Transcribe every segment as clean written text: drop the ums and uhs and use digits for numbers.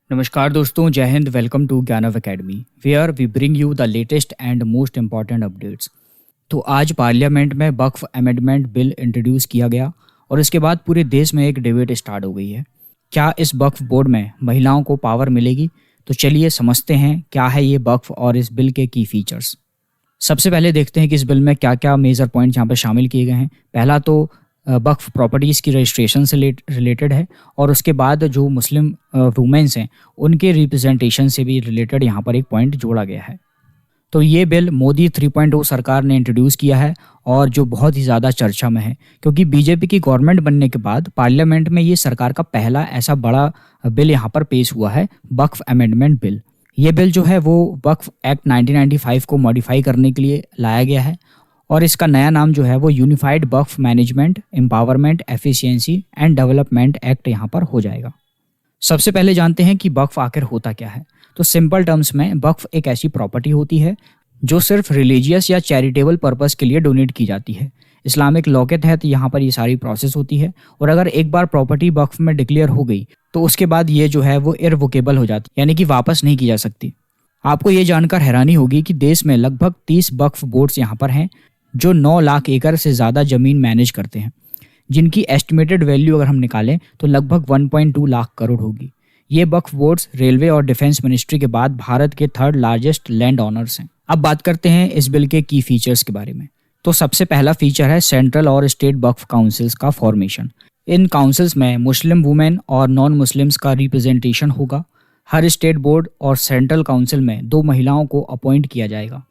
नमस्कार दोस्तों, जय Hind. Welcome to Gyanav academy where we bring you the latest and most important updates. तो आज पार्लियामेंट में वक्फ अमेंडमेंट बिल इंट्रोड्यूस किया गया और इसके बाद पूरे देश में एक डिबेट स्टार्ट हो गई है। क्या इस वक्फ बोर्ड में महिलाओं को पावर मिलेगी? तो चलिए समझते हैं क्या है ये वक्फ और इस बिल के की फीचर्स। सबसे पहले देखते हैं कि इस बिल में क्या क्या मेजर पॉइंट्स यहाँ पर शामिल किए गए हैं। पहला तो वक्फ प्रॉपर्टीज़ की रजिस्ट्रेशन से रिलेटेड है और उसके बाद जो मुस्लिम वुमेन्स हैं उनके रिप्रेजेंटेशन से भी रिलेटेड यहाँ पर एक पॉइंट जोड़ा गया है। तो ये बिल मोदी 3.0 सरकार ने इंट्रोड्यूस किया है और जो बहुत ही ज़्यादा चर्चा में है, क्योंकि बीजेपी की गवर्नमेंट बनने के बाद पार्लियामेंट में ये सरकार का पहला ऐसा बड़ा बिल यहाँ पर पेश हुआ है, वक्फ अमेंडमेंट बिल। ये बिल जो है वो वक्फ एक्ट 1995 को मॉडिफाई करने के लिए लाया गया है और इसका नया नाम जो है वो unified Waqf management empowerment efficiency and development act यहाँ पर हो जाएगा। सबसे पहले जानते हैं कि वक्फ आखिर होता क्या है। तो सिंपल टर्म्स में वक्फ एक ऐसी प्रॉपर्टी होती है जो सिर्फ रिलीजियस या चैरिटेबल पर्पस के लिए डोनेट की जाती है। इस्लामिक लॉ के तहत यहाँ पर ये सारी प्रोसेस होती है और अगर एक बार प्रॉपर्टी वक्फ में डिक्लेयर हो गई तो उसके बाद ये जो है वो इरवोकेबल हो जाती है, यानी कि वापस नहीं की जा सकती। आपको ये जानकर हैरानी होगी कि देश में लगभग 30 वक्फ बोर्ड्स यहाँ पर हैं जो 9 लाख एकड़ से ज़्यादा ज़मीन मैनेज करते हैं, जिनकी एस्टिमेटेड वैल्यू अगर हम निकालें तो लगभग 1.2 लाख करोड़ होगी। ये वक्फ बोर्ड्स रेलवे और डिफेंस मिनिस्ट्री के बाद भारत के 3rd लार्जेस्ट लैंड ऑनर्स हैं। अब बात करते हैं इस बिल के की फीचर्स के बारे में। तो सबसे पहला फीचर है सेंट्रल और स्टेट वक्फ काउंसिल्स का फॉर्मेशन। इन काउंसिल्स में मुस्लिम वुमेन और नॉन मुस्लिम्स का रिप्रेजेंटेशन होगा। हर स्टेट बोर्ड और सेंट्रल काउंसिल में 2 महिलाओं को अपॉइंट किया जाएगा।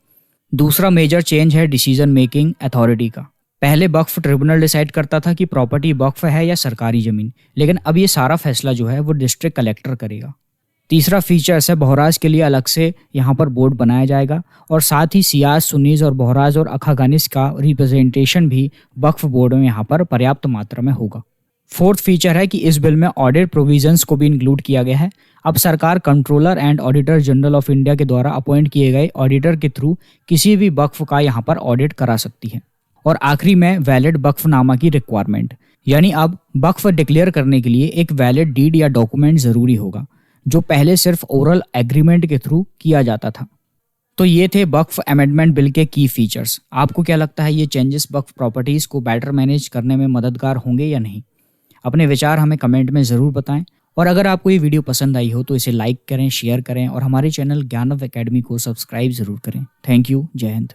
दूसरा मेजर चेंज है डिसीजन मेकिंग अथॉरिटी का। पहले वक्फ ट्रिब्यूनल डिसाइड करता था कि प्रॉपर्टी वक्फ है या सरकारी ज़मीन, लेकिन अब ये सारा फैसला जो है वो डिस्ट्रिक्ट कलेक्टर करेगा। तीसरा फीचर है बोहराज के लिए अलग से यहाँ पर बोर्ड बनाया जाएगा और साथ ही सियाज, सुन्नीज और बोहराज और अखागानिस का रिप्रेजेंटेशन भी वक्फ बोर्ड में यहाँ पर पर्याप्त मात्रा में होगा। फोर्थ फीचर है कि इस बिल में ऑडिट प्रोविजंस को भी इंक्लूड किया गया है। अब सरकार controller and auditor general of India के द्वारा अपॉइंट किए गए ऑडिटर के थ्रू किसी भी वक्फ का यहाँ पर ऑडिट करा सकती है। और आखिरी में वैलिड वक्फनामा की रिक्वायरमेंट, यानी अब वक्फ डिक्लेयर करने के लिए एक वैलिड डीड या डॉक्यूमेंट ज़रूरी होगा, जो पहले सिर्फ ओरल एग्रीमेंट के थ्रू किया जाता था। तो ये थे वक्फ अमेंडमेंट बिल के की फीचर्स। आपको क्या लगता है, ये चेंजेस वक्फ प्रॉपर्टीज़ को बेटर मैनेज करने में मददगार होंगे या नहीं? अपने विचार हमें कमेंट में ज़रूर बताएं और अगर आपको ये वीडियो पसंद आई हो तो इसे लाइक करें, शेयर करें और हमारे चैनल ज्ञानव एकेडमी को सब्सक्राइब ज़रूर करें। Thank you. जय हिंद।